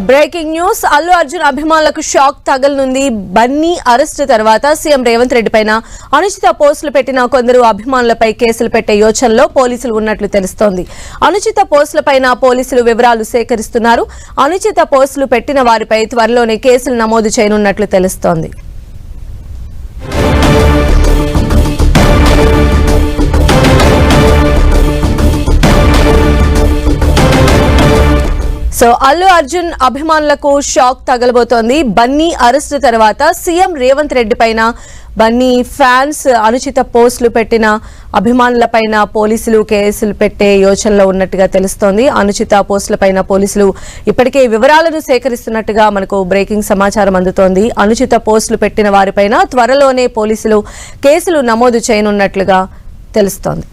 Breaking news Allu Arjun అభిమానులకు shock తగలనుంది. Bunny arrest తర్వాత CM Revanth Reddy పైన అనుచిత పోస్టులు పెట్టిన కొందరు అభిమానులపై కేసులు పెట్టే యోచనలో పోలీసులు ఉన్నట్లు తెలుస్తోంది. అనుచిత పోస్టులపైన పోలీసులు వివరాలు సేకరిస్తున్నారు. అనుచిత పోస్టులు పెట్టిన వారిపై త్వరలోనే కేసులు నమోదు చేయనున్నట్లు తెలుస్తోంది. అల్లు అర్జున్ అభిమానులకు షాక్ తగలబోతోంది. బన్నీ అరెస్టు తర్వాత సీఎం రేవంత్ రెడ్డి పైన బన్నీ ఫ్యాన్స్ అనుచిత పోస్టులు పెట్టిన అభిమానులపైన పోలీసులు కేసులు పెట్టే యోచనలో ఉన్నట్టుగా తెలుస్తోంది. అనుచిత పోస్టులపైన పోలీసులు ఇప్పటికే వివరాలను సేకరిస్తున్నట్టుగా మనకు బ్రేకింగ్ సమాచారం అందుతోంది. అనుచిత పోస్టులు పెట్టిన వారిపైన త్వరలోనే పోలీసులు కేసులు నమోదు చేయనున్నట్లుగా తెలుస్తోంది.